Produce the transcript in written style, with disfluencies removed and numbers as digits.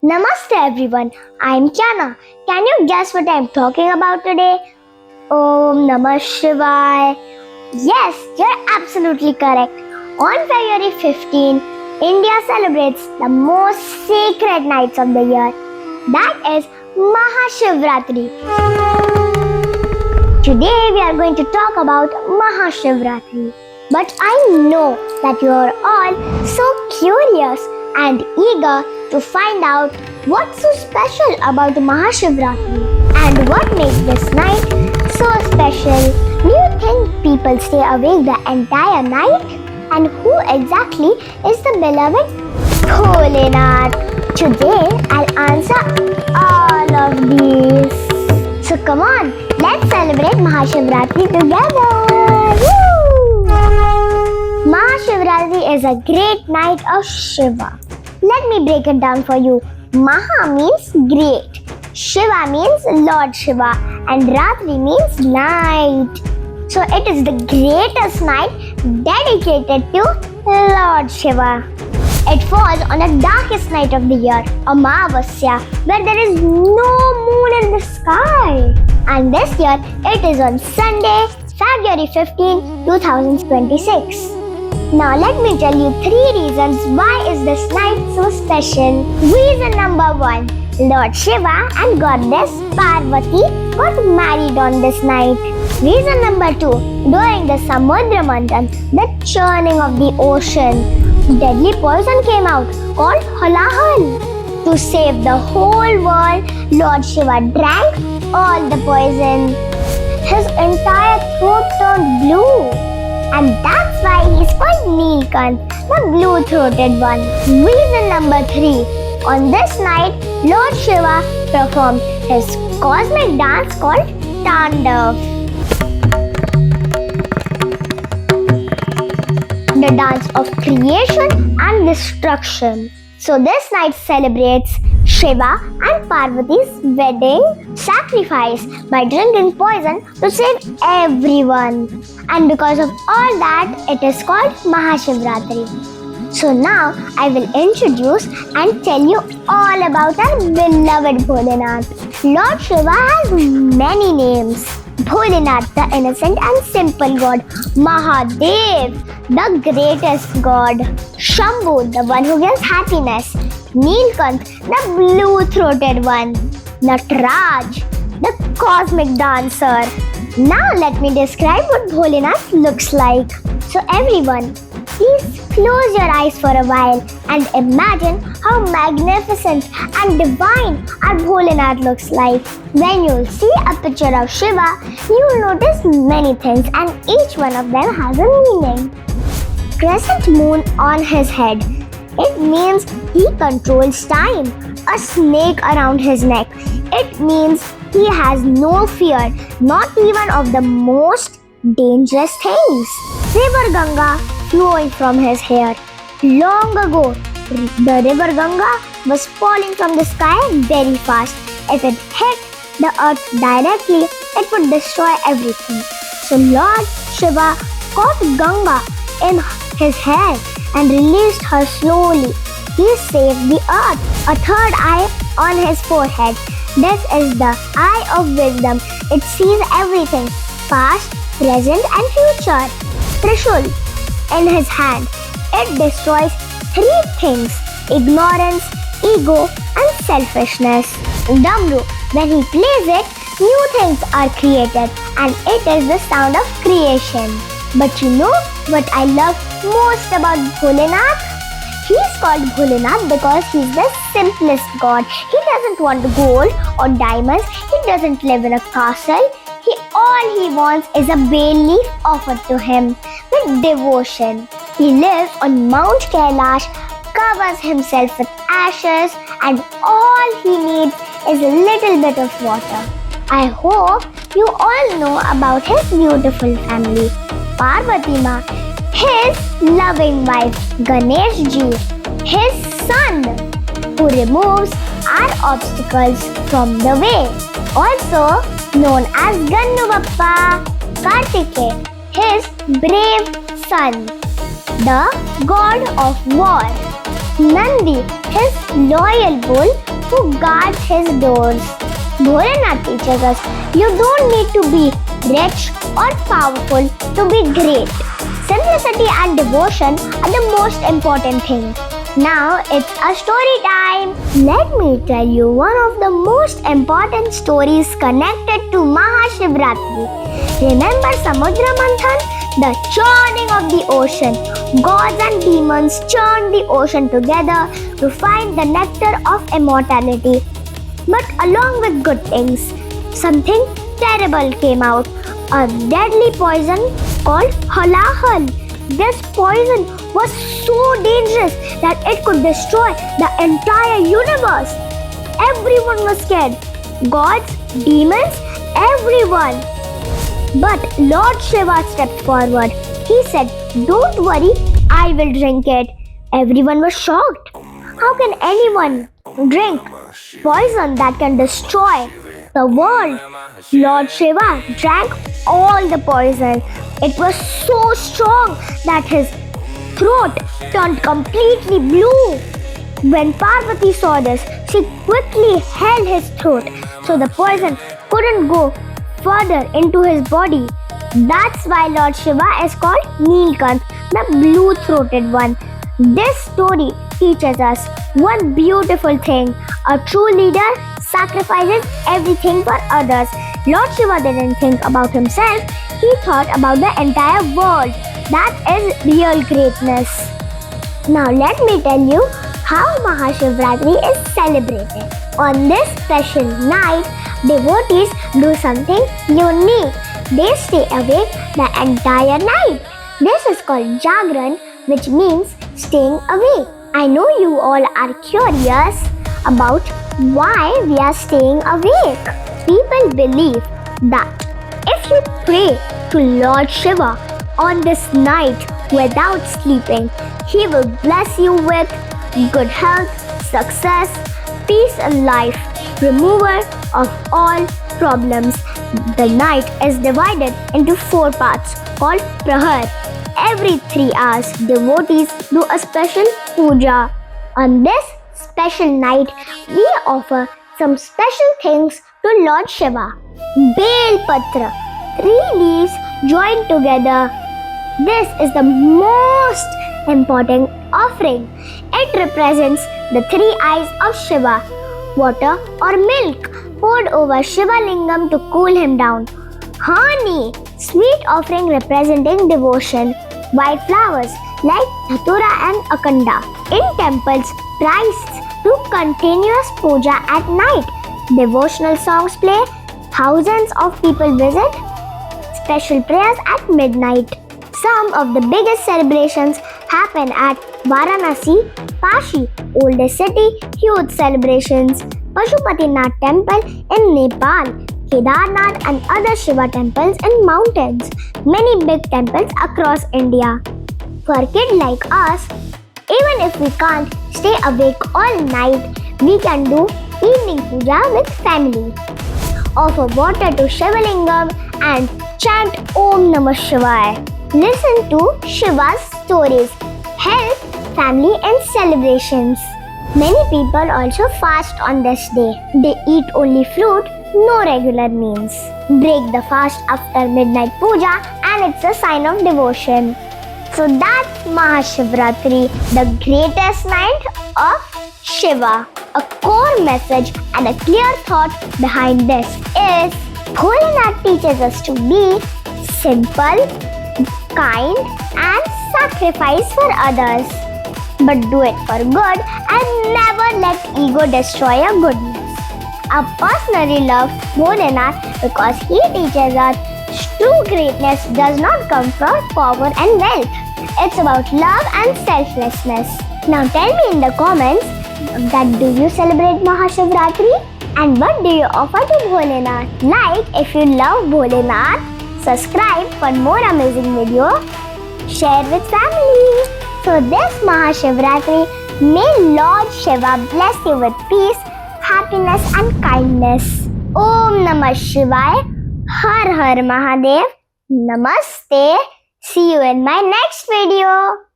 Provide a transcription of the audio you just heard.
Namaste everyone, I'm Kiana. Can you guess what I'm talking about today? Om Namah Shivaya. Yes, you're absolutely correct. On February 15, India celebrates the most sacred nights of the year. That is Mahashivratri. Today we are going to talk about Mahashivratri. But I know that you are all so curious and eager to find out what's so special about Mahashivratri and what makes this night so special. Do you think people stay awake the entire night? And who exactly is the beloved Bholenath? Today I'll answer all of these. So come on, let's celebrate Mahashivratri together. Woo! Mahashivratri is a great night of Shiva. Let me break it down for you. Maha means great, Shiva means Lord Shiva, and Ratri means night. So it is the greatest night dedicated to Lord Shiva. It falls on the darkest night of the year, Amavasya, where there is no moon in the sky. And this year it is on Sunday, February 15, 2026. Now let me tell you 3 reasons why is this night so special. Reason number 1. Lord Shiva and goddess Parvati got married on this night. Reason number 2. During the Samudra Manthan, the churning of the ocean, deadly poison came out called Halahan. To save the whole world, Lord Shiva drank all the poison. His entire throat turned blue. And that's why he's called Neelkant, the blue-throated one. Reason number 3. On this night, Lord Shiva performed his cosmic dance called Tandav. The dance of creation and destruction. So this night celebrates Shiva and Parvati's wedding sacrifice by drinking poison to save everyone. And because of all that, it is called Mahashivratri. So now I will introduce and tell you all about our beloved Bholenath. Lord Shiva has many names. Bholenath, the innocent and simple god. Mahadev, the greatest god. Shambhu, the one who gives happiness. Neelkant, the blue-throated one. Nataraj, the cosmic dancer. Now let me describe what Bholenath looks like. So everyone, please close your eyes for a while and imagine how magnificent and divine our Bholenath looks like. When you'll see a picture of Shiva, you'll notice many things and each one of them has a meaning. Crescent moon on his head. It means he controls time. A snake around his neck. It means he has no fear, not even of the most dangerous things. River Ganga flowing from his hair. Long ago, the river Ganga was falling from the sky very fast. If it hit the earth directly, it would destroy everything. So Lord Shiva caught Ganga in his hair and released her slowly. He saved the earth. A third eye on his forehead. This is the eye of wisdom. It sees everything, past, present and future. Trishul in his hand. It destroys 3 things: ignorance, ego and selfishness. Damru, when he plays it, new things are created and it is the sound of creation. But you know what I love most about Bholenath? He's called Bholenath because he's the simplest god. He doesn't want gold or diamonds. He doesn't live in a castle. All he wants is a bay leaf offered to him with devotion. He lives on Mount Kailash, covers himself with ashes, and all he needs is a little bit of water. I hope you all know about his beautiful family. Parvati Ma, his loving wife, Ganesh Ji, his son, who removes our obstacles from the way. Also known as Gannu Bappa, Kartikeya, his brave son, the god of war. Nandi, his loyal bull who guards his doors. Bholenath teaches us you don't need to be rich or powerful to be great. Simplicity and devotion are the most important thing. Now it's a story time. Let me tell you one of the most important stories connected to Mahashivratri. Remember Samudra Manthan? The churning of the ocean. Gods and demons churned the ocean together to find the nectar of immortality. But along with good things, something terrible came out. A deadly poison called halahal. This poison was so dangerous that it could destroy the entire universe. Everyone was scared. Gods, demons, everyone. But Lord Shiva stepped forward. He said, "Don't worry, I will drink it." Everyone was shocked. How can anyone drink poison that can destroy the world? Lord Shiva drank all the poison. It was so strong that his throat turned completely blue. When Parvati saw this, she quickly held his throat so the poison couldn't go further into his body. That's why Lord Shiva is called Neelkant, the blue-throated one. This story teaches us one beautiful thing. A true leader sacrifices everything for others. Lord Shiva didn't think about himself, he thought about the entire world. That is real greatness. Now let me tell you how Mahashivratri is celebrated. On this special night, devotees do something unique. They stay awake the entire night. This is called Jagran, which means staying awake. I know you all are curious about why we are staying awake. People believe that if you pray to Lord Shiva on this night without sleeping, he will bless you with good health, success, peace in life, remover of all problems. The night is divided into 4 parts called Prahar. Every 3 hours, devotees do a special puja. On this special night, we offer some special things to Lord Shiva. Bel Patra, 3 leaves joined together. This is the most important offering. It represents the 3 eyes of Shiva. Water or milk poured over Shiva Lingam to cool him down. Honey, sweet offering representing devotion. White flowers like Dhatura and Akanda. In temples, priests do continuous puja at night. Devotional songs play. Thousands of people visit. Special prayers at midnight. Some of the biggest celebrations happen at Varanasi, Kashi, oldest city, huge celebrations. Pashupatinath temple in Nepal, Kedarnath and other Shiva temples in mountains. Many big temples across India. For kids like us, even if we can't stay awake all night, we can do evening puja with family. Offer water to Shivalingam and chant Om Namah Shivaya. Listen to Shiva's stories. Help family and celebrations. Many people also fast on this day. They eat only fruit, no regular meals. Break the fast after midnight puja and it's a sign of devotion. So that's Mahashivratri, the greatest night of Shiva. A core message and a clear thought behind this is Bholenath teaches us to be simple, kind and sacrifice for others. But do it for good and never let ego destroy your goodness. I personally love Bholenath because he teaches us true greatness does not come from power and wealth. It's about love and selflessness. Now tell me in the comments that do you celebrate Mahashivratri and what do you offer to Bholenath? Like if you love Bholenath, subscribe for more amazing videos, share with family. So this Mahashivratri, may Lord Shiva bless you with peace, happiness and kindness. Om Namah Shivaya, Har Har Mahadev, Namaste. See you in my next video.